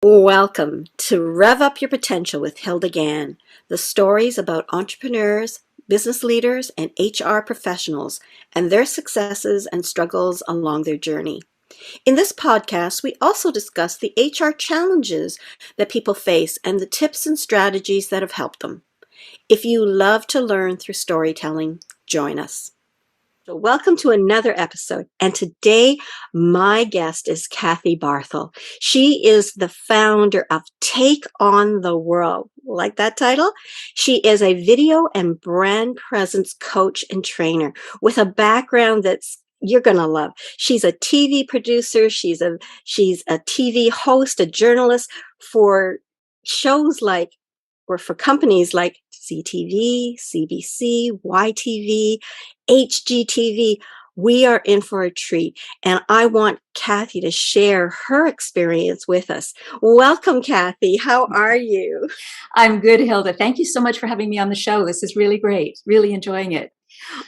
Welcome to Rev Up Your Potential with Hilda Gan, the stories about entrepreneurs, business leaders, and HR professionals and their successes and struggles along their journey. In this podcast, we also discuss the HR challenges that people face and the tips and strategies that have helped them. If you love to learn through storytelling, join us. So welcome to another episode. And today, my guest is Kathy Barthel. She is the founder of Take on the World. Like that title? She is a video and brand presence coach and trainer with a background that's you're going to love. She's a TV producer. She's a TV host, a journalist for shows like or for companies like CTV, CBC, YTV, HGTV. We are in for a treat, and I want Kathy to share her experience with us. Welcome, Kathy. How are you? I'm good, Hilda. Thank you so much for having me on the show. This is really great. Really enjoying it.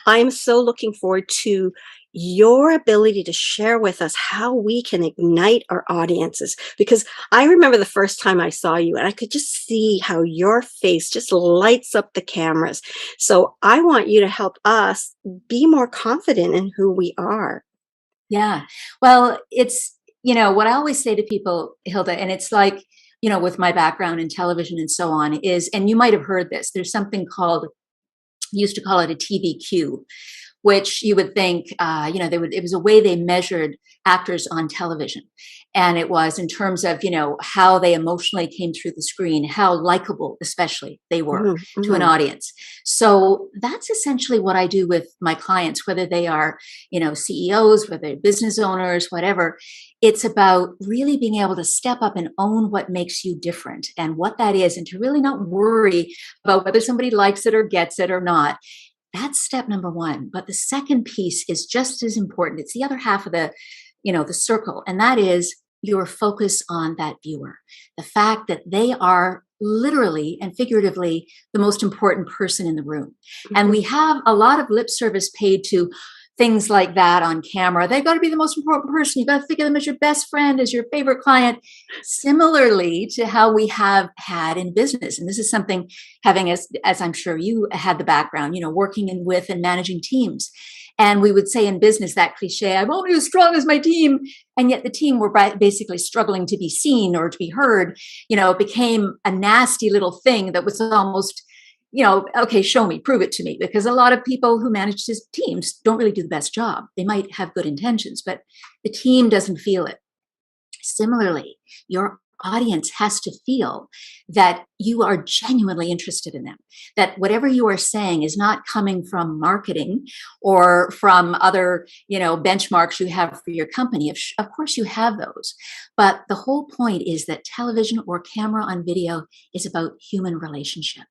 I'm so looking forward to your ability to share with us how we can ignite our audiences, because I remember the first time I saw you and I could just see how your face just lights up the cameras. So I want you to help us be more confident in who we are. Yeah. Well, what I always say to people, Hilda, and it's like, with my background in television and so on is, and you might have heard this, there's something called, used to call it a TVQ, which you would think, it was a way they measured actors on television. And it was in terms of, how they emotionally came through the screen, how likable, especially, they were to an audience. So that's essentially what I do with my clients, whether they are, CEOs, whether they're business owners, whatever. It's about really being able to step up and own what makes you different and what that is, and to really not worry about whether somebody likes it or gets it or not. That's step number one. But the second piece is just as important. It's the other half of the circle. And that is your focus on that viewer. The fact that they are literally and figuratively the most important person in the room. Mm-hmm. And we have a lot of lip service paid to things like that on camera. They've got to be the most important person. You've got to think of them as your best friend, as your favorite client, similarly to how we have had in business. And this is something having, as I'm sure you had the background, working in with and managing teams. And we would say in business, that cliche, I'm only as strong as my team. And yet the team were basically struggling to be seen or to be heard. It became a nasty little thing that was almost, okay, show me, prove it to me. Because a lot of people who manage his teams don't really do the best job. They might have good intentions, but the team doesn't feel it. Similarly, your audience has to feel that you are genuinely interested in them, that whatever you are saying is not coming from marketing or from other, benchmarks you have for your company. Of course you have those, but the whole point is that television or camera on video is about human relationship.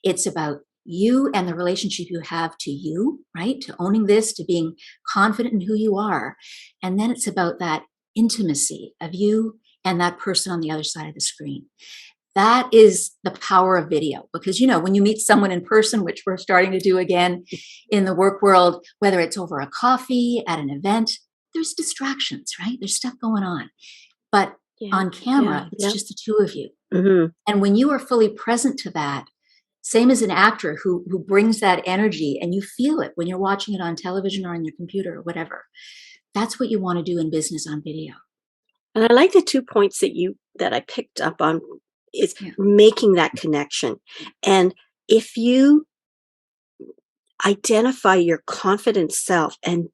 It's about you and the relationship you have to you, right? To owning this, to being confident in who you are. And then it's about that intimacy of you and that person on the other side of the screen. That is the power of video, because, when you meet someone in person, which we're starting to do again in the work world, whether it's over a coffee, at an event, there's distractions, right? There's stuff going on. But on camera, it's just the two of you. Mm-hmm. And when you are fully present to that, same as an actor who brings that energy, and you feel it when you're watching it on television or on your computer or whatever. That's what you want to do in business on video. And I like the 2 points that I picked up on is making that connection. And if you identify your confident self and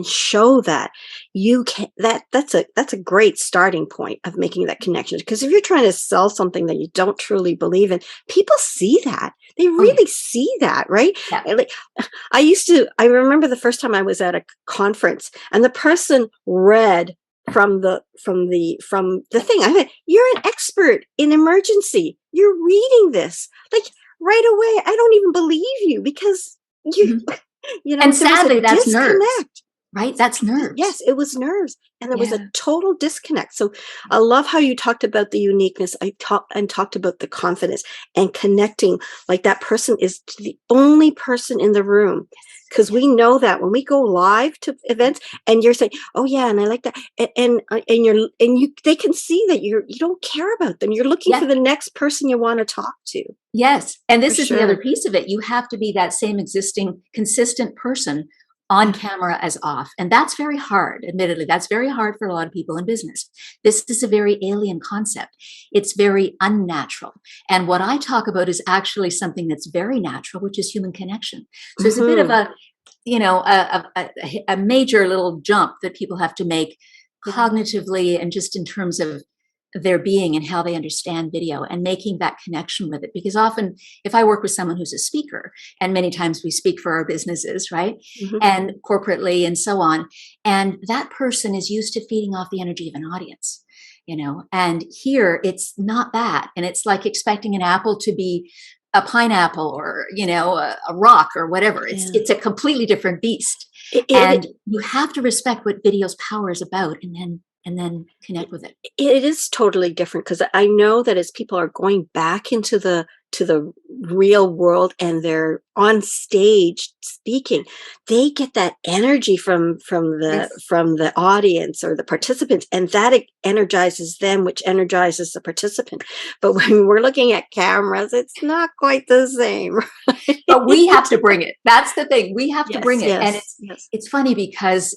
show that you can, that's a great starting point of making that connection. Because if you're trying to sell something that you don't truly believe in, people see that. They really see that, right? Yeah. Like, I remember the first time I was at a conference and the person read from the thing. I went, you're an expert in emergency. You're reading this like right away. I don't even believe you because you, and sadly, that's nerves. right? That's Yes, nerves. it was nerves, and there was a Yeah. total disconnect. So I love how you talked about the uniqueness. I talked about the confidence and connecting. Like that person is the only person in the room, because Yes. we know that when we go live to events, and you're saying, "Oh yeah," and I like that, and you they can see that you don't care about them. You're looking for Yeah. the next person you want to talk to, Yes. And for this is the other sure. piece of it. You have to be that same existing, consistent person on Yeah. camera as off. And that's very hard. Admittedly, that's very hard for a lot of people in business. This is a very alien concept. It's very unnatural. And what I talk about is actually something that's very natural, which is human connection. So it's a bit of Hmm. a, a major little jump that people have to make Yeah. cognitively and just in terms of their being and how they understand video and making that connection with it. Because often, if I work with someone who's a speaker, and many times we speak for our businesses, right? Hmm. And corporately and so on, and that person is used to feeding off the energy of an audience, and here it's not that. And it's like expecting an apple to be a pineapple or, a rock or whatever. It's, Yeah. it's a completely different beast. It And you have to respect what video's power is about and then connect with it. It is totally different, because I know that as people are going back into the real world and they're on stage speaking, they get that energy Yes. from the audience or the participants, and that energizes them, which energizes the participant. But when we're looking at cameras, it's not quite the same. But we have to bring it. That's the thing. We have to Yes, bring it. And yes, it's yes. it's funny because,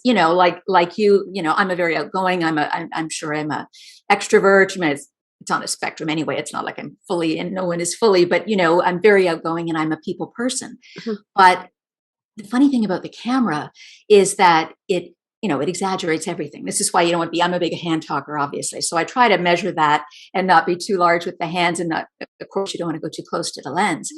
like you, I'm a very outgoing. I'm sure I'm a extrovert. I mean, it's on a spectrum anyway. It's not like I'm fully and no one is fully, but I'm very outgoing and I'm a people person. Mhm. But the funny thing about the camera is that it exaggerates everything. This is why you don't want to be, I'm a big hand talker, obviously. So I try to measure that and not be too large with the hands and not, of course, you don't want to go too close to the lens,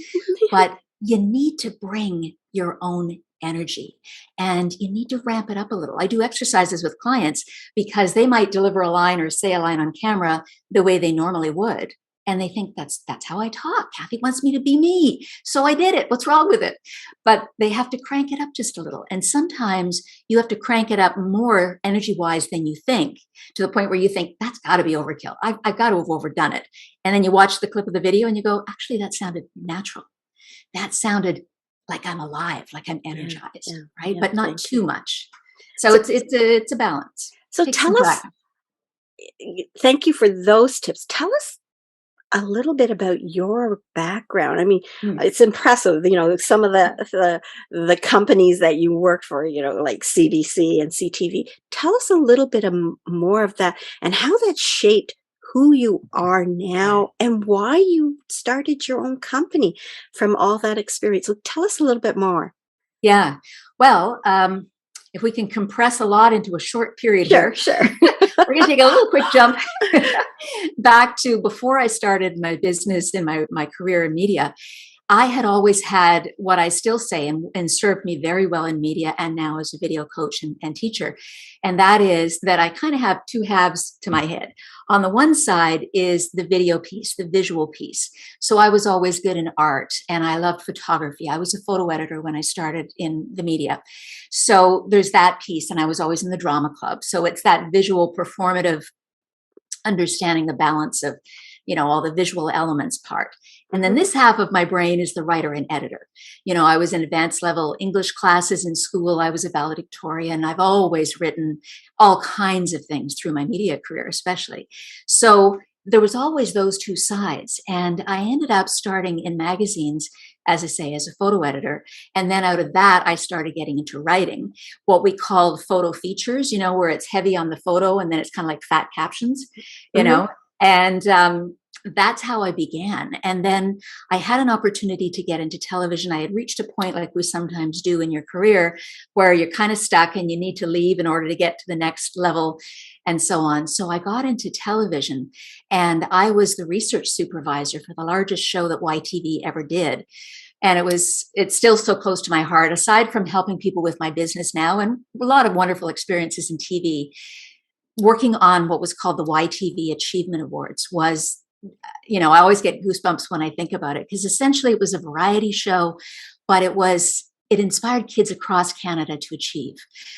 but you need to bring your own energy and you need to ramp it up a little. I do exercises with clients because they might deliver a line or say a line on camera the way they normally would. And they think that's how I talk. Kathy wants me to be me. So I did it. What's wrong with it? But they have to crank it up just a little. And sometimes you have to crank it up more energy wise than you think, to the point where you think that's got to be overkill. I've got to have overdone it. And then you watch the clip of the video and you go, actually, that sounded natural. That sounded like I'm alive, like I'm Yeah, energized, yeah, right? yeah. But not Thank you. too much. So So, it's a balance. so Takes tell some us. practice. Thank you for those tips. Tell us a little bit about your background. I mean, Mm. it's impressive, some of the companies that you worked for, like CBC and CTV. Tell us a little bit more of that, and how that shaped who you are now and why you started your own company from all that experience. So tell us a little bit more. Yeah. Well, if we can compress a lot into a short period Sure, here, sure. we're going to take a little quick jump back to before I started my business and my career in media. I had always had what I still say and served me very well in media and now as a video coach and teacher. And that is that I kind of have two halves to my head. On the one side is the video piece, the visual piece. So I was always good in art and I loved photography. I was a photo editor when I started in the media. So there's that piece. And I was always in the drama club. So it's that visual performative understanding the balance of all the visual elements part. And then Hmm. this half of my brain is the writer and editor. I was in advanced level English classes in school. I was a valedictorian. I've always written all kinds of things through my media career, especially. So there was always those two sides. And I ended up starting in magazines, as I say, as a photo editor. And then out of that, I started getting into writing, what we call photo features, where it's heavy on the photo and then it's kind of like fat captions, you Hmm. know, and that's how I began. And then I had an opportunity to get into television. I had reached a point, like we sometimes do in your career, where you're kind of stuck and you need to leave in order to get to the next level and so on. So I got into television and I was the research supervisor for the largest show that YTV ever did. And it's still so close to my heart. Aside from helping people with my business now and a lot of wonderful experiences in TV, working on what was called the YTV Achievement Awards was, I always get goosebumps when I think about it, because essentially it was a variety show, but it inspired kids across Canada to achieve.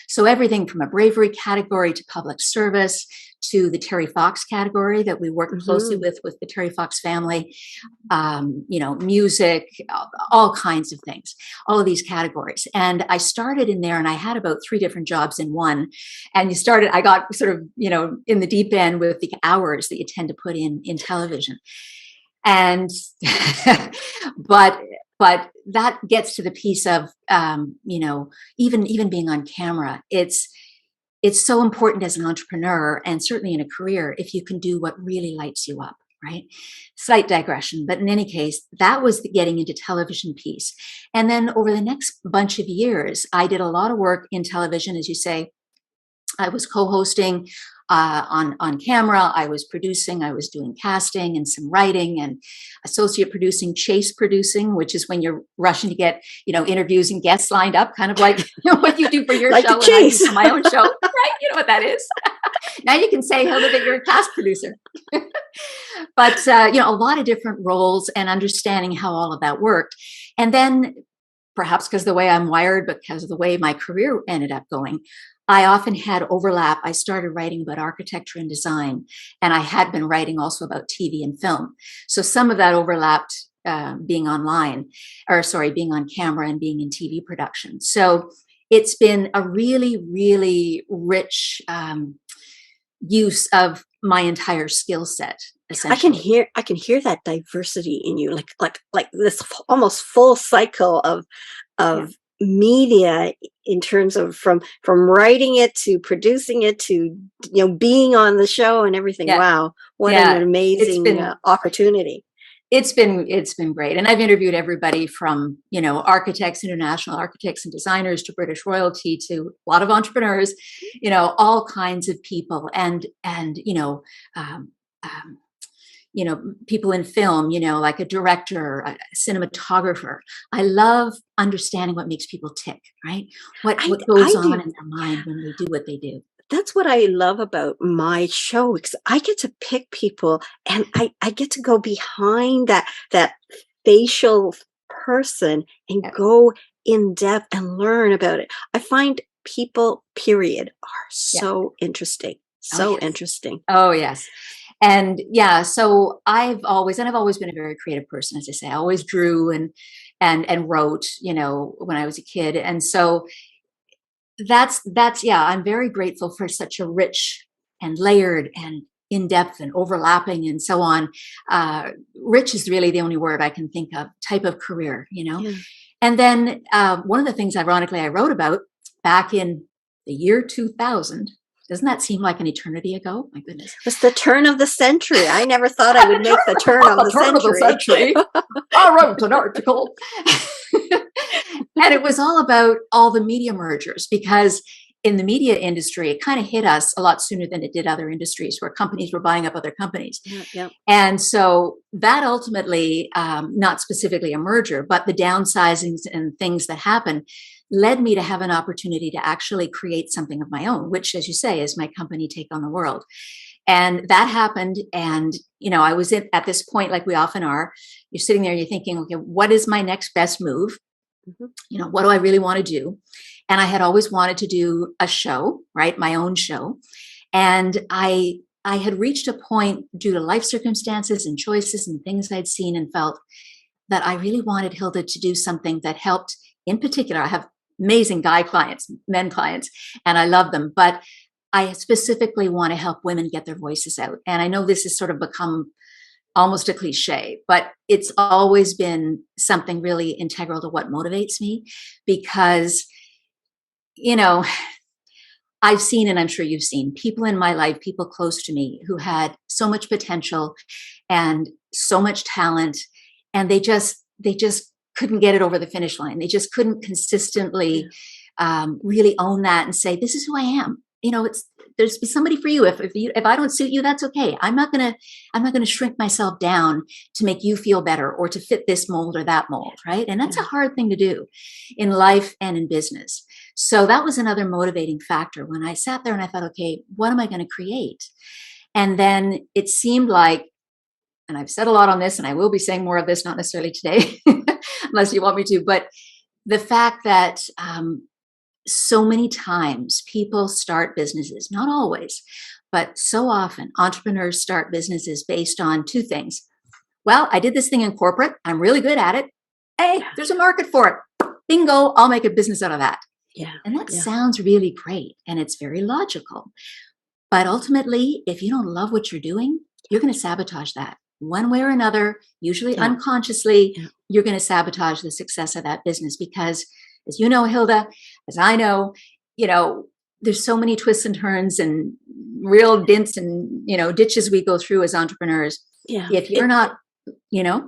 So everything from a bravery category to public service to the Terry Fox category that we work closely with the Terry Fox family, music, all kinds of things, all of these categories. And I started in there, and I had about 3 different jobs in one. And I got sort of, in the deep end with the hours that you tend to put in television. And, but that gets to the piece of, even being on camera, it's so important as an entrepreneur, and certainly in a career, if you can do what really lights you up, right? Slight digression, but in any case, that was the getting into television piece. And then over the next bunch of years, I did a lot of work in television, as you say. I was co-hosting on camera. I was producing. I was doing casting and some writing and associate producing, chase producing, which is when you're rushing to get interviews and guests lined up, kind of like what you do for your like show and I do for my own show, right? You know what that is. Now you can say, Hilda, that you're a cast producer. But a lot of different roles and understanding how all of that worked, and then perhaps because of the way I'm wired, but because of the way my career ended up going, I often had overlap. I started writing about architecture and design, and I had been writing also about TV and film. So some of that overlapped being on camera and being in TV production. So it's been a really, really rich use of my entire skill set. I can hear that diversity in you, like this almost full cycle of media, in terms of from writing it to producing it to being on the show and everything. Wow, what an amazing opportunity. It's been great. And I've interviewed everybody from architects, international architects and designers, to British royalty, to a lot of entrepreneurs, all kinds of people, and people in film, like a director, a cinematographer. I love understanding what makes people tick, right? What goes on in their mind when they do what they do. That's what I love about my show, because I get to pick people, and I get to go behind that facial person and go in depth and learn about it. I find people, period, are so interesting. So interesting. Oh, yes. And so I've always been a very creative person. As I say, I always drew and wrote, when I was a kid. And so that's I'm very grateful for such a rich and layered and in-depth and overlapping and so on. Rich is really the only word I can think of, type of career, And then one of the things, ironically, I wrote about back in the year 2000. Doesn't that seem like an eternity ago? My goodness. It was the turn of the century. I never thought I would make the turn of the century. I wrote an article. And it was all about all the media mergers, because in the media industry, it kind of hit us a lot sooner than it did other industries, where companies were buying up other companies. And so that ultimately, not specifically a merger, but the downsizings and things that happen, led me to have an opportunity to actually create something of my own, which, as you say, is my company, Take on the World. And that happened. And, I was at this point, like we often are, you're sitting there, you're thinking, okay, what is my next best move? What do I really want to do? And I had always wanted to do a show, right? My own show. And I had reached a point, due to life circumstances and choices and things I'd seen and felt, that I really wanted Hilda to do something that helped. In particular, I have amazing guy clients, men clients, and I love them, but I specifically want to help women get their voices out. And I know this has sort of become almost a cliche, but it's always been something really integral to what motivates me, because, I've seen, and I'm sure you've seen, people in my life, people close to me, who had so much potential and so much talent, and they just couldn't get it over the finish line. They just couldn't consistently really own that and say, this is who I am. There's somebody for you. If I don't suit you, that's okay. I'm not gonna shrink myself down to make you feel better or to fit this mold or that mold, right? And that's a hard thing to do in life and in business. So that was another motivating factor when I sat there and I thought, okay, what am I going to create? And then it seemed like, and I've said a lot on this, and I will be saying more of this, not necessarily today, unless you want me to, but the fact that so many times people start businesses, not always, but so often entrepreneurs start businesses based on two things. Well, I did this thing in corporate. I'm really good at it. Hey, there's a market for it. Bingo, I'll make a business out of that. Yeah. And that Yeah. sounds really great and it's very logical. But ultimately, if you don't love what you're doing, you're going to sabotage that one way or another, usually Yeah. unconsciously. Yeah. You're going to sabotage the success of that business because, as you know, Hilda, as I know, there's so many twists and turns and real dints and, ditches we go through as entrepreneurs. Yeah. If you're not,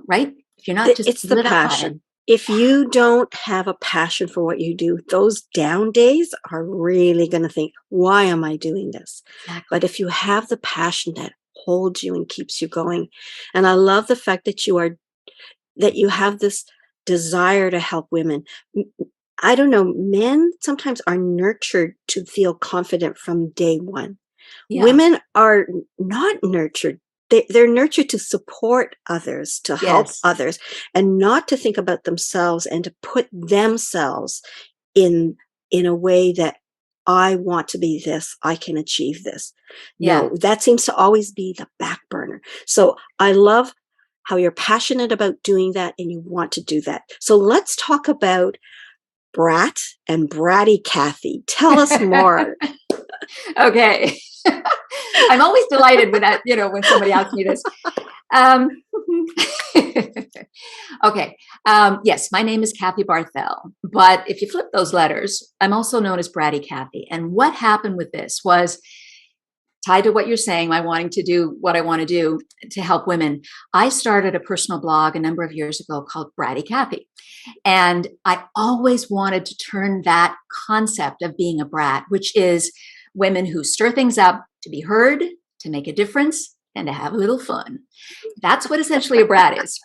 right? If you're not just It's the lit up by it. passion. If you don't have a passion for what you do, those down days are really going to think, why am I doing this? Exactly. But if you have the passion that holds you and keeps you going, and I love the fact that you have this desire to help women. I don't know, men sometimes are nurtured to feel confident from day one. Yeah. Women are not nurtured. They're nurtured to support others, to help Yes. others, and not to think about themselves and to put themselves in a way that I want to be this, I can achieve this. No, that seems to always be the back burner. So I love how you're passionate about doing that and you want to do that. So let's talk about Brat and Bratty Kathy. Tell us more. Okay. I'm always delighted with that, when somebody asks me this. Okay. Yes, my name is Kathy Barthel, but if you flip those letters, I'm also known as Bratty Kathy. And what happened with this was tied to what you're saying, my wanting to do what I want to do to help women. I started a personal blog a number of years ago called Bratty Kathy. And I always wanted to turn that concept of being a brat, which is women who stir things up to be heard, to make a difference, and to have a little fun. That's what essentially a brat is.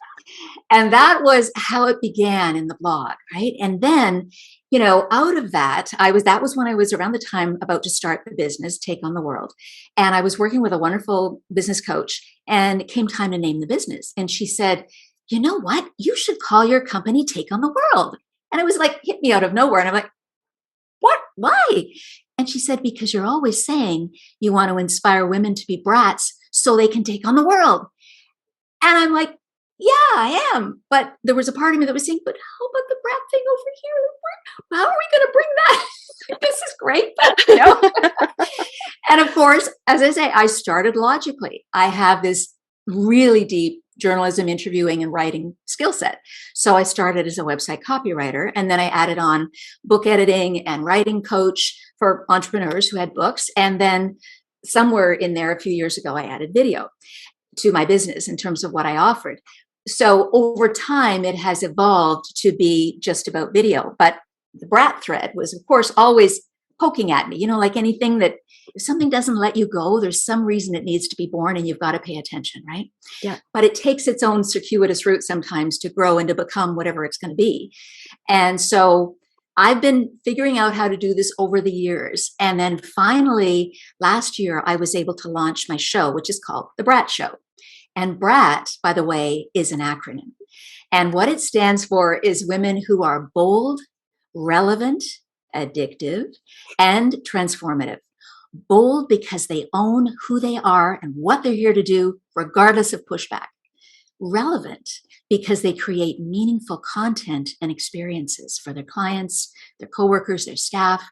And that was how it began in the blog, right? And then, out of that, that was when I was around the time about to start the business, Take on the World. And I was working with a wonderful business coach, and it came time to name the business. And she said, you know what? You should call your company Take on the World. And it was like, hit me out of nowhere. And I'm like, what? Why? And she said, because you're always saying you want to inspire women to be brats so they can take on the world. And I'm like, yeah, I am. But there was a part of me that was saying, but how about the brat thing over here? How are we going to bring that? This is great, but And of course, as I say, I started logically. I have this really deep journalism, interviewing, and writing skill set. So I started as a website copywriter, and then I added on book editing and writing coach for entrepreneurs who had books. And then somewhere in there a few years ago, I added video to my business in terms of what I offered. So over time, it has evolved to be just about video. But the brat thread was, of course, always poking at me, like anything that if something doesn't let you go, there's some reason it needs to be born and you've got to pay attention, right? Yeah. But it takes its own circuitous route sometimes to grow and to become whatever it's going to be. And so I've been figuring out how to do this over the years. And then finally, last year, I was able to launch my show, which is called The Brat Show. And BRAT, by the way, is an acronym. And what it stands for is women who are bold, relevant, addictive, and transformative. Bold because they own who they are and what they're here to do, regardless of pushback. Relevant because they create meaningful content and experiences for their clients, their coworkers, their staff.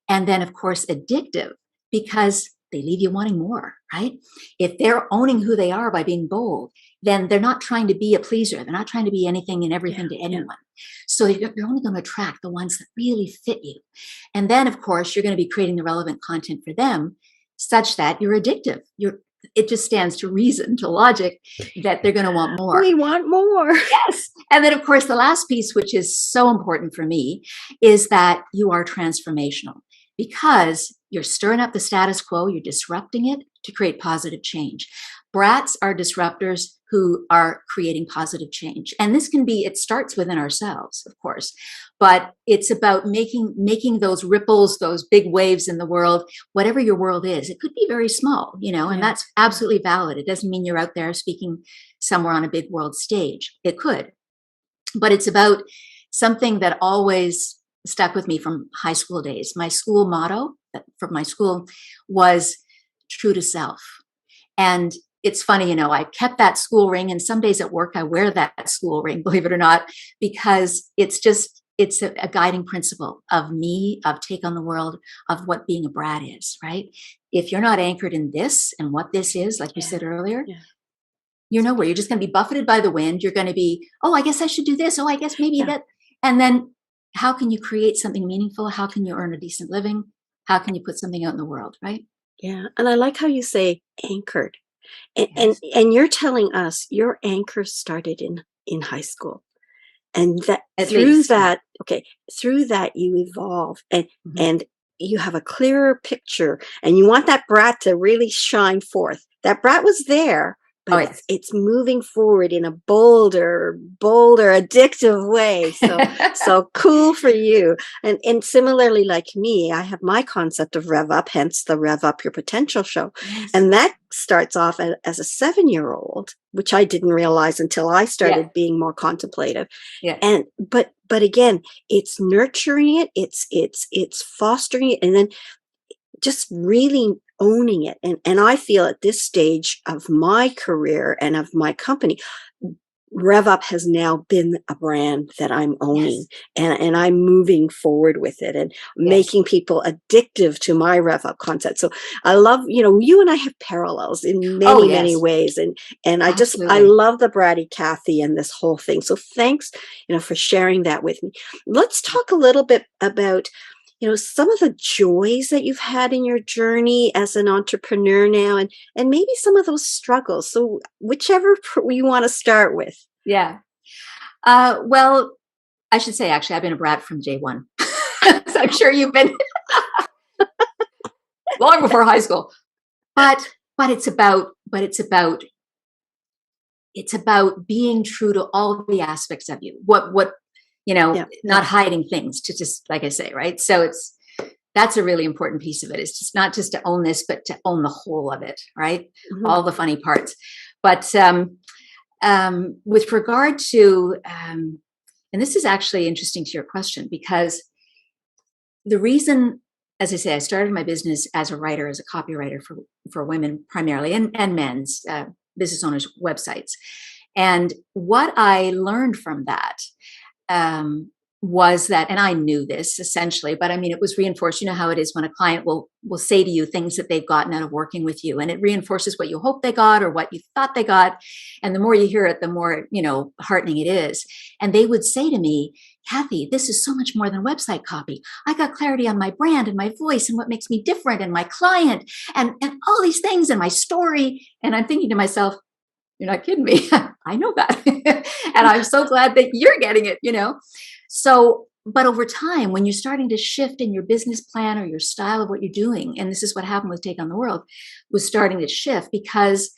And then, of course, addictive because they leave you wanting more, right? If they're owning who they are by being bold, then they're not trying to be a pleaser. They're not trying to be anything and everything to anyone. So you're only going to attract the ones that really fit you. And then, of course, you're going to be creating the relevant content for them such that you're addictive. It just stands to reason, to logic, that they're going to want more. We want more. Yes. And then, of course, the last piece, which is so important for me, is that you are transformational. Because you're stirring up the status quo, you're disrupting it to create positive change. Brats are disruptors who are creating positive change. And this it starts within ourselves, of course, but it's about making those ripples, those big waves in the world, whatever your world is. It could be very small, and that's absolutely valid. It doesn't mean you're out there speaking somewhere on a big world stage. It could, but it's about something that always stuck with me from high school days. My school motto from my school was true to self. And it's funny, I kept that school ring, and some days at work I wear that school ring, believe it or not, because it's a guiding principle of me, of take on the world, of what being a brat is, right? If you're not anchored in this and what this is, like you said earlier, you're nowhere. You're just going to be buffeted by the wind. You're going to be, oh, I guess I should do this. Oh, I guess maybe that. And then how can you create something meaningful? How can you earn a decent living? How can you put something out in the world, right? Yeah. And I like how you say anchored. And, Yes. and you're telling us your anchor started in high school. And that At through least. that, through that you evolve and you have a clearer picture, and you want that brat to really shine forth. That brat was there, but it's moving forward in a bolder, addictive way. So cool for you. And similarly, like me, I have my concept of RevUp, hence the RevUp Your Potential show. Yes. And that starts off as a 7-year-old, which I didn't realize until I started being more contemplative. Yeah. And but again, it's nurturing it, it's fostering it, and then just really owning it. And I feel at this stage of my career and of my company, RevUp has now been a brand that I'm owning, and I'm moving forward with it and making people addictive to my RevUp concept. So I love, you and I have parallels in many, many ways. And I love the bratty Kathy and this whole thing. So thanks, for sharing that with me. Let's talk a little bit about, some of the joys that you've had in your journey as an entrepreneur now, and maybe some of those struggles. So whichever you want to start with. Yeah. Well, I should say, actually, I've been a brat from day one. So I'm sure you've been long before high school. But it's about being true to all the aspects of you. Not hiding things, to just, like I say, right? So that's a really important piece of it. It's just not just to own this, but to own the whole of it, right? All the funny parts. But with regard to, and this is actually interesting to your question, because the reason, as I say, I started my business as a writer, as a copywriter for women primarily, and men's business owners' websites. And what I learned from that was that, and I knew this essentially, but I mean, it was reinforced. You know how it is when a client will say to you things that they've gotten out of working with you, and it reinforces what you hope they got or what you thought they got. And the more you hear it, the more, heartening it is. And they would say to me, Kathy, this is so much more than website copy. I got clarity on my brand and my voice and what makes me different and my client and all these things and my story. And I'm thinking to myself, you're not kidding me. I know that. And I'm so glad that you're getting it, So, but over time, when you're starting to shift in your business plan or your style of what you're doing, and this is what happened with Take on the World, was starting to shift because,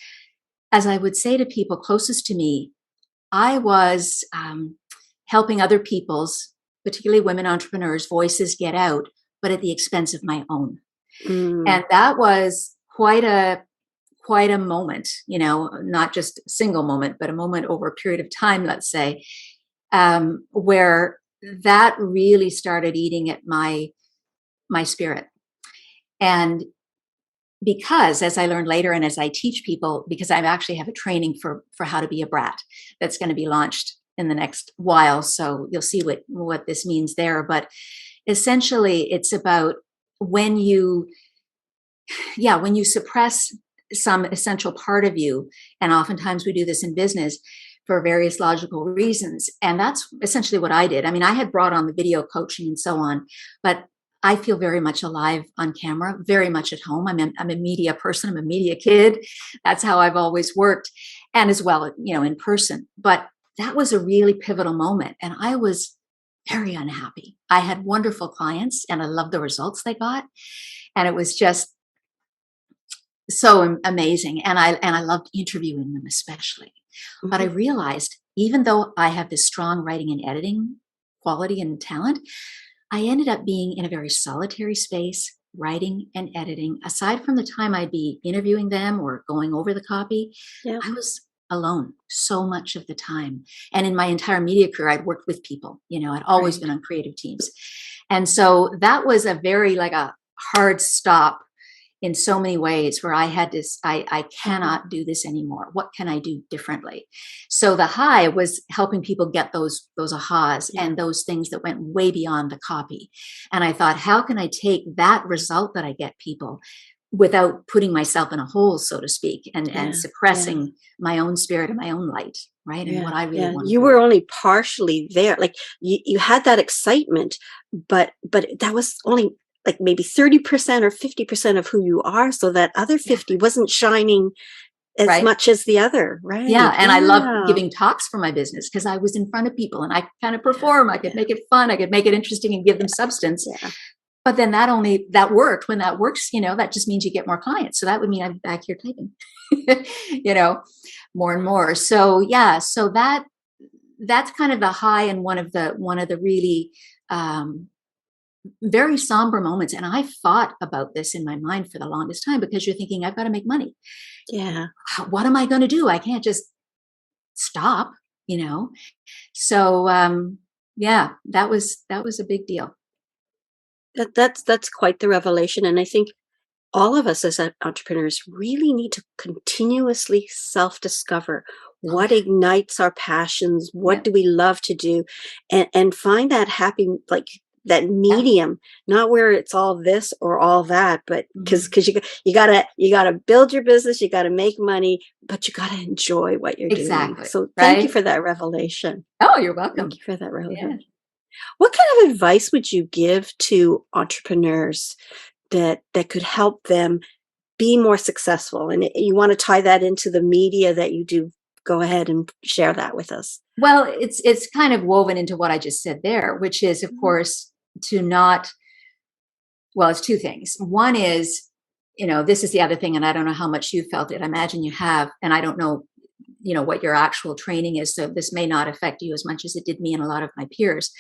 as I would say to people closest to me, I was helping other people's, particularly women entrepreneurs, voices get out, but at the expense of my own. And that was quite a moment, not just a single moment, but a moment over a period of time, let's say, where that really started eating at my spirit. And because, as I learned later, and as I teach people, because I actually have a training for how to be a brat that's going to be launched in the next while. So you'll see what this means there. But essentially, it's about when you suppress some essential part of you, and oftentimes we do this in business for various logical reasons. And that's essentially what I did. I mean, I had brought on the video coaching and so on, but I feel very much alive on camera, very much at home. I'm a media person. I'm a media kid. That's how I've always worked. And as well, in person. But that was a really pivotal moment. And I was very unhappy. I had wonderful clients and I loved the results they got. And it was just so amazing. And I loved interviewing them especially. But I realized, even though I have this strong writing and editing quality and talent, I ended up being in a very solitary space, writing and editing. Aside from the time I'd be interviewing them or going over the copy, I was alone so much of the time. And in my entire media career, I'd worked with people, I'd always been on creative teams. And so that was a very like a hard stop in so many ways where I had this, I cannot do this anymore. What can I do differently? So the high was helping people get those ahas and those things that went way beyond the copy. And I thought, how can I take that result that I get people without putting myself in a hole, so to speak, and suppressing my own spirit and my own light, right? And what I really want. You were only partially there. Like you had that excitement, but that was only like maybe 30% or 50% of who you are. So that other 50 wasn't shining as much as the other, right? Yeah. And I love giving talks for my business because I was in front of people and I kind of perform. I could make it fun. I could make it interesting and give them substance. Yeah. But then that worked. When that works, that just means you get more clients. So that would mean I'm back here typing, more and more. So yeah, so that's kind of the high and one of the really very somber moments. And I thought about this in my mind for the longest time because you're thinking, I've got to make money. Yeah. What am I going to do? I can't just stop, So yeah, that was a big deal. That's quite the revelation. And I think all of us as entrepreneurs really need to continuously self-discover what ignites our passions, what do we love to do, and find that happy, like that medium, not where it's all this or all that, but because you gotta build your business, you gotta make money, but you gotta enjoy what you're doing. So thank you for that revelation. Oh, you're welcome. Thank you for that revelation. Yeah. What kind of advice would you give to entrepreneurs that could help them be more successful? And you want to tie that into the media that you do, go ahead and share that with us. Well, it's kind of woven into what I just said there, which is, of course, it's two things. One is, this is the other thing, and I don't know how much you felt it. I imagine you have, and I don't know, what your actual training is. So this may not affect you as much as it did me and a lot of my peers.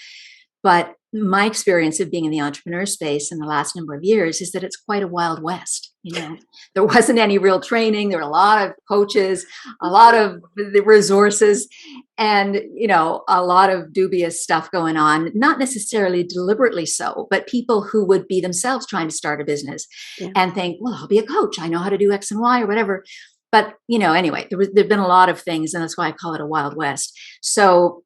But my experience of being in the entrepreneur space in the last number of years is that it's quite a wild west. There wasn't any real training. There were a lot of coaches, a lot of the resources, and, a lot of dubious stuff going on, not necessarily deliberately so, but people who would be themselves trying to start a business and think, well, I'll be a coach. I know how to do X and Y or whatever. But, anyway, there've been a lot of things, and that's why I call it a wild west. So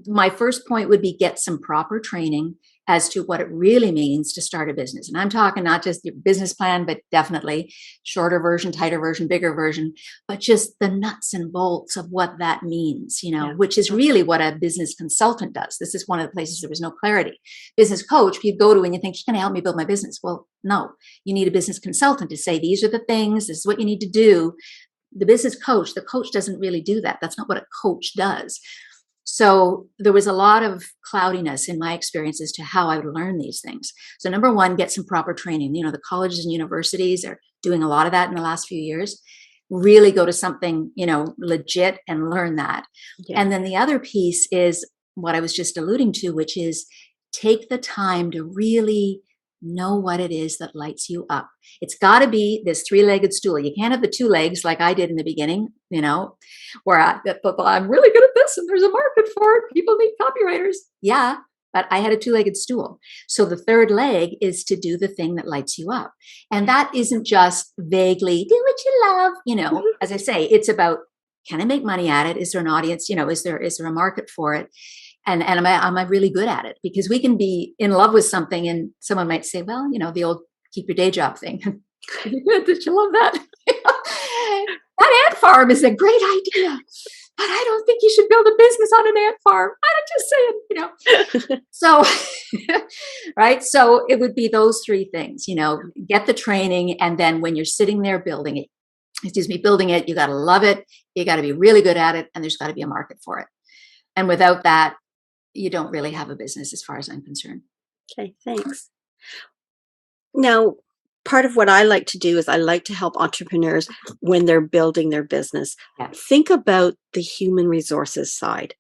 my first point would be get some proper training as to what it really means to start a business. And I'm talking not just your business plan, but definitely shorter version, tighter version, bigger version, but just the nuts and bolts of what that means, which is really what a business consultant does. This is one of the places there was no clarity. Business coach, you go to and you think, she's going to help me build my business. Well, no, you need a business consultant to say, these are the things, this is what you need to do. The business coach, the coach doesn't really do that. That's not what a coach does. So there was a lot of cloudiness in my experience as to how I would learn these things. So number one, get some proper training. The colleges and universities are doing a lot of that in the last few years. Really go to something, legit and learn that. Yeah. And then the other piece is what I was just alluding to, which is take the time to really know what it is that lights you up. It's got to be this three-legged stool. You can't have the two legs like I did in the beginning, where I'm really good at this and there's a market for it. People need copywriters. Yeah, but I had a two-legged stool. So the third leg is to do the thing that lights you up. And that isn't just vaguely do what you love. As I say, it's about, can I make money at it? Is there an audience? Is there a market for it? And am I really good at it? Because we can be in love with something and someone might say, well, the old keep your day job thing. Did you love that? That ant farm is a great idea, but I don't think you should build a business on an ant farm. I'm just saying, So, right. So it would be those three things, get the training. And then when you're sitting there building it, you got to love it. You got to be really good at it. And there's got to be a market for it. And without that, you don't really have a business as far as I'm concerned. Okay, thanks. Now, part of what I like to do is I like to help entrepreneurs when they're building their business. Yeah. Think about the human resources side.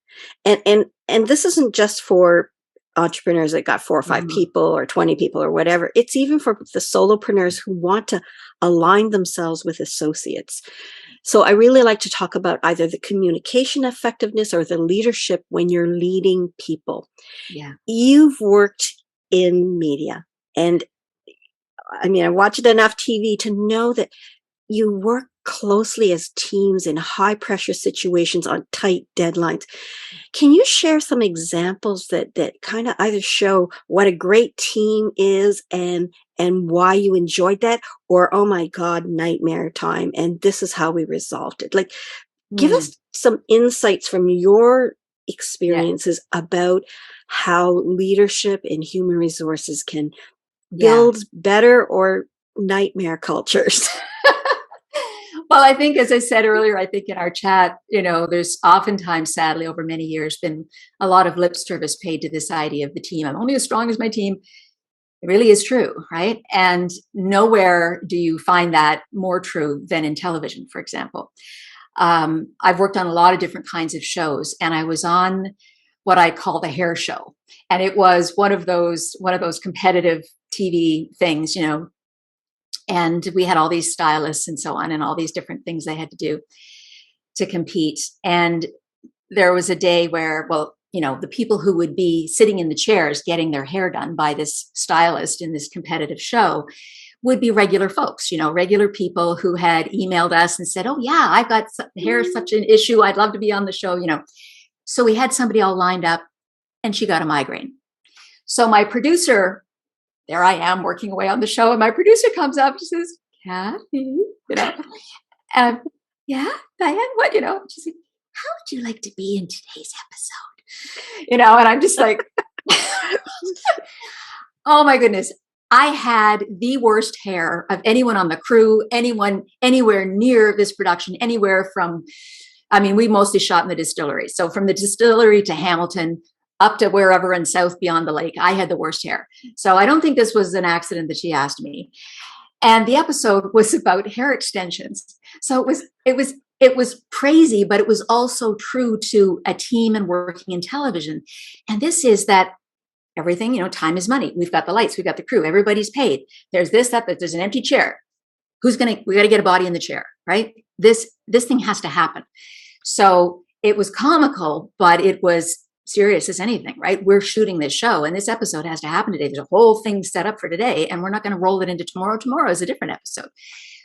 And this isn't just for entrepreneurs that got 4 or 5 people or 20 people or whatever. It's even for the solopreneurs who want to align themselves with associates. So I really like to talk about either the communication effectiveness or the leadership when you're leading people. Yeah. You've worked in media, and I mean, I watched enough TV to know that you work closely as teams in high pressure situations on tight deadlines. Can you share some examples that kind of either show what a great team is and why you enjoyed that, or oh my God, nightmare time, and this is how we resolved it? Like, give Mm. us some insights from your Yeah. experiences about how leadership and human resources can Yeah. build better or nightmare cultures. Well, I think, as I said earlier, I think in our chat, there's oftentimes, sadly, over many years, been a lot of lip service paid to this idea of the team. I'm only as strong as my team. It really is true, right? And nowhere do you find that more true than in television, for example. I've worked on a lot of different kinds of shows, and I was on what I call the hair show, and it was one of those competitive TV things, and we had all these stylists and so on, and all these different things they had to do to compete. And there was a day where, well, the people who would be sitting in the chairs getting their hair done by this stylist in this competitive show would be regular folks, regular people who had emailed us and said, oh yeah, I've got hair, such an issue, I'd love to be on the show. So we had somebody all lined up, and she got a migraine. So my producer, there I am working away on the show, and my producer comes up and says, Kathy, and yeah, Diane, what, she's like, how would you like to be in today's episode? And I'm just like, oh my goodness. I had the worst hair of anyone on the crew, anyone anywhere near this production, anywhere from, we mostly shot in the distillery. So from the distillery to Hamilton, up to wherever in South beyond the lake, I had the worst hair. So I don't think this was an accident that she asked me. And the episode was about hair extensions. So it was crazy, but it was also true to a team and working in television. And this is that everything, time is money. We've got the lights, we've got the crew, everybody's paid. There's this, that, there's an empty chair. We got to get a body in the chair, right? This thing has to happen. So it was comical, but it was serious as anything, right? We're shooting this show, and this episode has to happen today. There's a whole thing set up for today, and we're not going to roll it into tomorrow. Tomorrow is a different episode.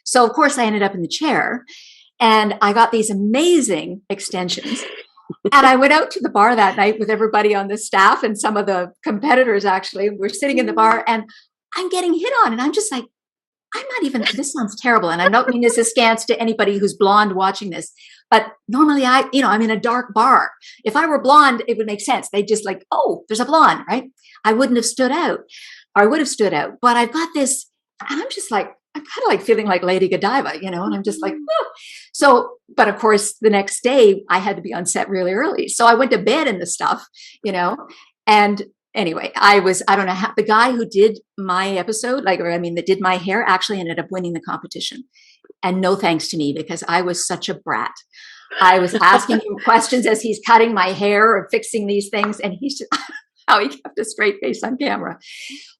So of course I ended up in the chair, and I got these amazing extensions. And I went out to the bar that night with everybody on the staff and some of the competitors. Actually, we're sitting in the bar, and I'm getting hit on, and I'm just like, I'm not even, this sounds terrible. And I don't mean this askance to anybody who's blonde watching this, but normally I'm in a dark bar. If I were blonde, it would make sense. They just like, oh, there's a blonde, right? I wouldn't have stood out, or I would have stood out, but I've got this, and I'm just like, I'm kind of like feeling like Lady Godiva, and I'm just like, oh. So, but of course the next day I had to be on set really early. So I went to bed in the stuff, and anyway, I don't know how the guy who did my episode, that did my hair, actually ended up winning the competition. And no thanks to me, because I was such a brat. I was asking him questions as he's cutting my hair or fixing these things. And he's just, how he kept a straight face on camera.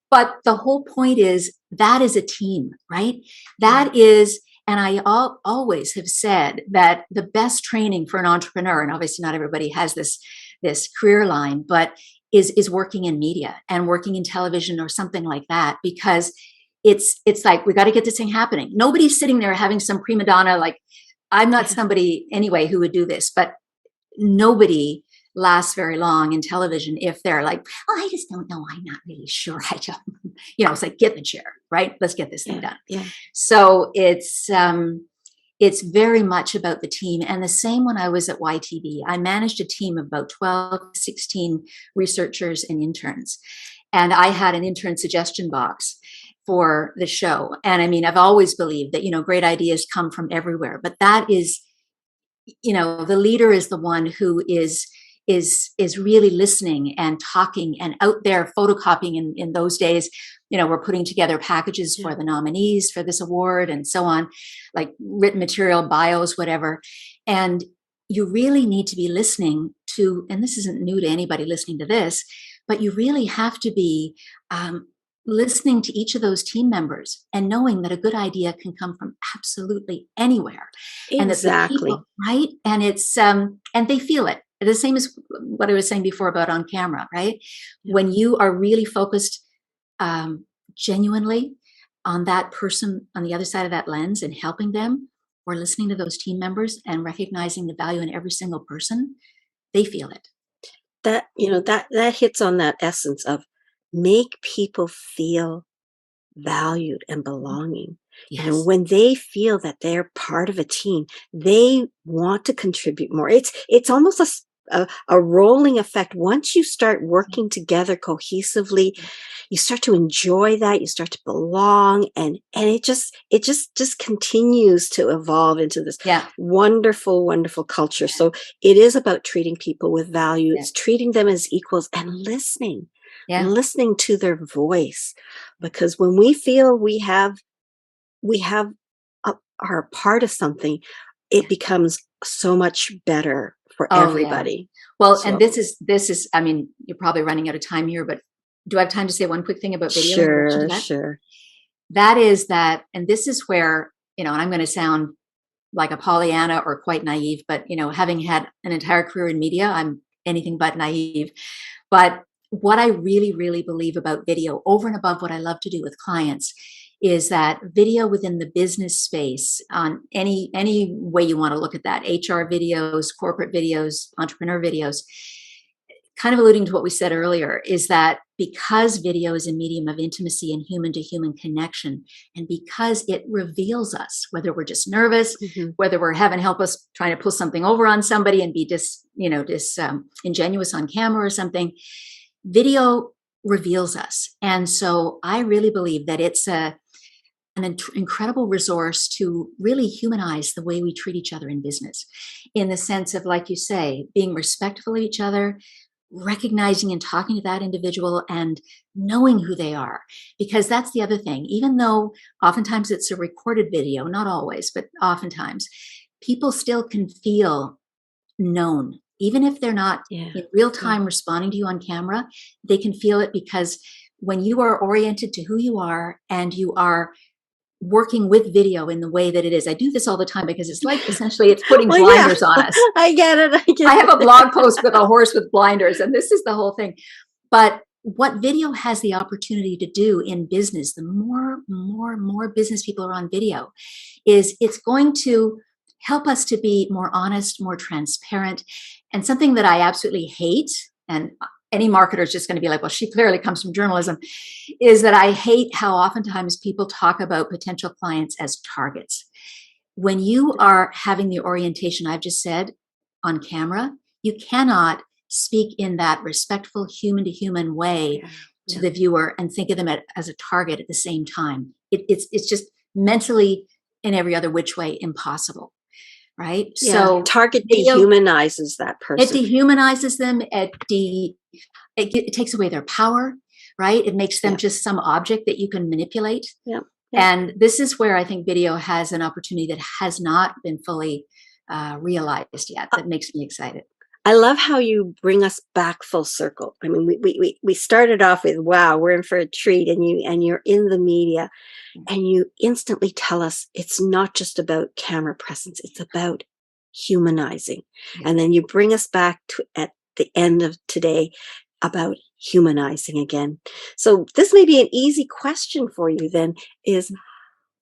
But the whole point is that is a team, right? That is, and I always have said that the best training for an entrepreneur, and obviously not everybody has this career line, but is working in media and working in television or something like that, because it's like, we got to get this thing happening. Nobody's sitting there having some prima donna, like, I'm not somebody anyway who would do this, but nobody lasts very long in television if they're like, oh, I just don't know, I'm not really sure, I don't, it's like, get in the chair, right? Let's get this thing done. Yeah. So it's very much about the team. And the same when I was at YTV, I managed a team of about 12, 16 researchers and interns. And I had an intern suggestion box for the show. And I've always believed that, great ideas come from everywhere, but that is, the leader is the one who is really listening and talking and out there photocopying. In those days, we're putting together packages for the nominees for this award and so on, like written material, bios, whatever. And you really need to be listening to, and this isn't new to anybody listening to this, but you really have to be listening to each of those team members and knowing that a good idea can come from absolutely anywhere, and that the Exactly. people, right? And it's and they feel it. The same as what I was saying before about on camera, right? Yeah. When you are really focused genuinely on that person on the other side of that lens and helping them, or listening to those team members and recognizing the value in every single person, they feel it. That, that hits on that essence of make people feel valued and belonging. And Yes. when they feel that they're part of a team, they want to contribute more. It's almost a rolling effect. Once you start working together cohesively, you start to enjoy that, you start to belong, and it just continues to evolve into this Yeah. wonderful, wonderful culture. Yeah. So it is about treating people with value. Yeah. It's treating them as equals and Yeah. listening to their voice, because when we feel we have are a part of something, it Yeah. becomes so much better for Oh yeah. everybody. Well, and So this is, I mean, you're probably running out of time here, but do I have time to say one quick thing about video in relation to sure, that? sure. That is that, and this is where, and I'm going to sound like a Pollyanna or quite naive, but having had an entire career in media, I'm anything but naive. But what I really, really believe about video, over and above what I love to do with clients, is that video within the business space, on any way you want to look at that, HR videos, corporate videos, entrepreneur videos, kind of alluding to what we said earlier, is that because video is a medium of intimacy and human to human connection, and because it reveals us, whether we're just nervous, Mhm. whether we're heaven help us trying to pull something over on somebody and be ingenuous on camera or something, video reveals us. And so I really believe that it's an incredible resource to really humanize the way we treat each other in business, in the sense of, like you say, being respectful of each other, recognizing and talking to that individual and knowing who they are. Because that's the other thing. Even though oftentimes it's a recorded video, not always, but oftentimes, people still can feel known. Even if they're not Yeah, in real yeah. time responding to you on camera, they can feel it, because when you are oriented to who you are and you are working with video in the way that it is. I do this all the time because it's like essentially it's putting Well, yeah, blinders on us. I get it, I I get have a it. blog post with a horse with blinders, and this is the whole thing. But what video has the opportunity to do in business, the more business people are on video, is it's going to help us to be more honest, more transparent. And something that I absolutely hate, and any marketer is just going to be like, well, she clearly comes from journalism, is that I hate how oftentimes people talk about potential clients as targets. When you are having the orientation I've just said on camera, you cannot speak in that respectful human to human way Yeah, to yeah. the viewer and think of them as a target at the same time. It's just mentally, in every other which way, impossible, right? Yeah, So target video, dehumanizes that it person. dehumanizes them. It takes away their power, right? It makes them Yeah, just some object that you can manipulate. yeah, yeah. And this is where I think video has an opportunity that has not been fully realized yet. That makes me excited. I love how you bring us back full circle. I mean, we started off with, wow, we're in for a treat, and you're in the media, and you instantly tell us it's not just about camera presence, it's about humanizing. Yeah. And then you bring us back to at the end of today about humanizing again. So this may be an easy question for you then, is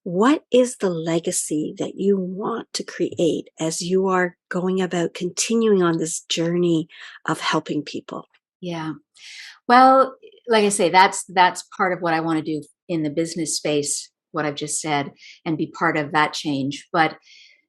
what is the legacy that you want to create as you are going about continuing on this journey of helping people? Yeah. Well, like I say, that's part of what I want to do in the business space, what I've just said, and be part of that change. But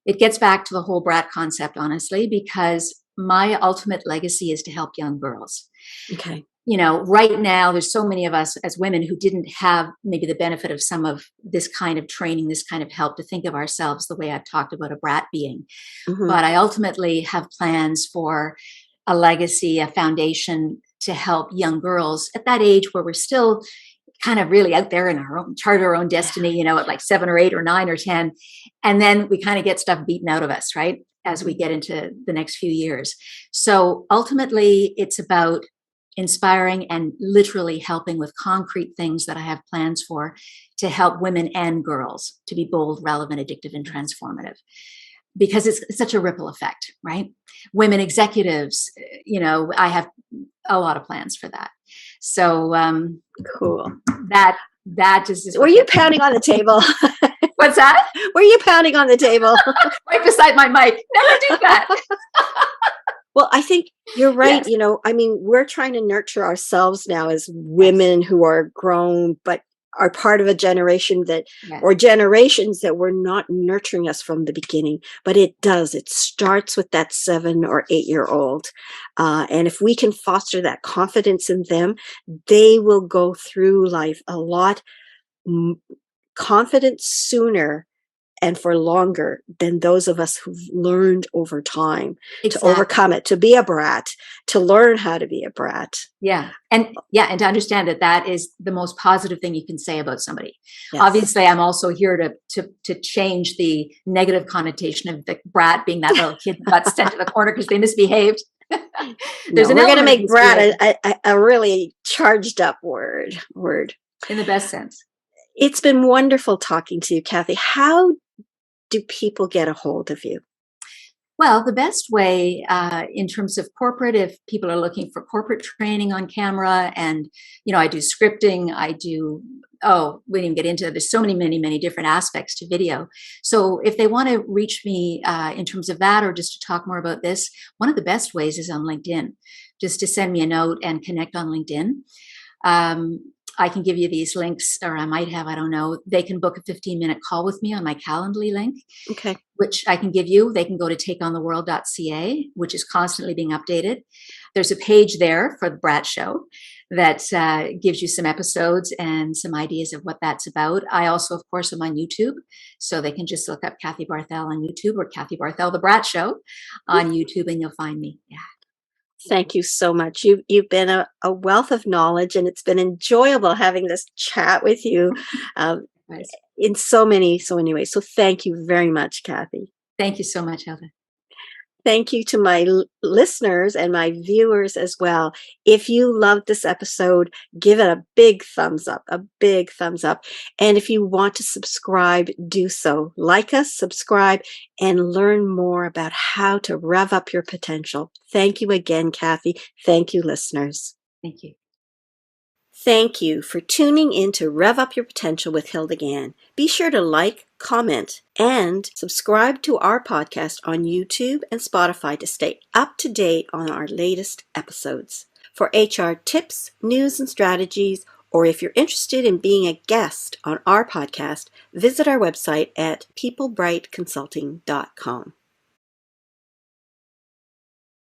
it gets back to the whole brat concept, honestly, because my ultimate legacy is to help young girls. Okay. Right now, there's so many of us as women who didn't have maybe the benefit of some of this kind of training, this kind of help, to think of ourselves the way I've talked about a brat being. Hmm. But I ultimately have plans for a legacy, a foundation to help young girls at that age where we're still kind of really out there in our own chart, our own Yeah. destiny, at like 7 or 8 or 9 or 10. And then we kind of get stuff beaten out of us, right? As we Mhm. get into the next few years. So ultimately, it's about inspiring and literally helping with concrete things that I have plans for to help women and girls to be bold, relevant, addictive, and transformative. Because it's such a ripple effect, right? Women executives, I have a lot of plans for that. So Cool. that just is. Were you pounding on the table? What's that? Were you pounding on the table? Right beside my mic. Never do that. Well, I think you're right. Yes. We're trying to nurture ourselves now as women who are grown, but are part of a generation or generations that were not nurturing us from the beginning. But it does. It starts with that 7 or 8-year-old. And if we can foster that confidence in them, they will go through life a lot confident sooner and for longer than those of us who've learned over time to overcome it, to be a brat, to learn how to be a brat. Yeah. And to understand that is the most positive thing you can say about somebody. Yes. Obviously, I'm also here to change the negative connotation of the brat being that little kid that got sent to the corner because they misbehaved. We're going to make brat a really charged up word. In the best sense. It's been wonderful talking to you, Kathy. How do people get a hold of you? Well, the best way in terms of corporate, if people are looking for corporate training on camera, and, I do scripting, we didn't get into it. There's so many different aspects to video. So if they want to reach me in terms of that, or just to talk more about this, one of the best ways is on LinkedIn, just to send me a note and connect on LinkedIn. I can give you these links, or I might have, I don't know. They can book a 15-minute call with me on my Calendly link, okay, which I can give you. They can go to takeontheworld.ca, which is constantly being updated. There's a page there for the Brat Show that gives you some episodes and some ideas of what that's about. I also, of course, am on YouTube, so they can just look up Kathy Barthel on YouTube, or Kathy Barthel, the Brat Show on YouTube, and you'll find me. Yeah. Thank you so much. You've been a wealth of knowledge, and it's been enjoyable having this chat with you in so many ways. So thank you very much, Kathy. Thank you so much, Hilda. Thank you to my listeners and my viewers as well. If you loved this episode, give it a big thumbs up, And if you want to subscribe, do so. Like us, subscribe, and learn more about how to rev up your potential. Thank you again, Kathy. Thank you, listeners. Thank you. Thank you for tuning in to Rev Up Your Potential with Hilda Gan. Be sure to like, comment, and subscribe to our podcast on YouTube and Spotify to stay up to date on our latest episodes. For HR tips, news, and strategies, or if you're interested in being a guest on our podcast, visit our website at peoplebrightconsulting.com.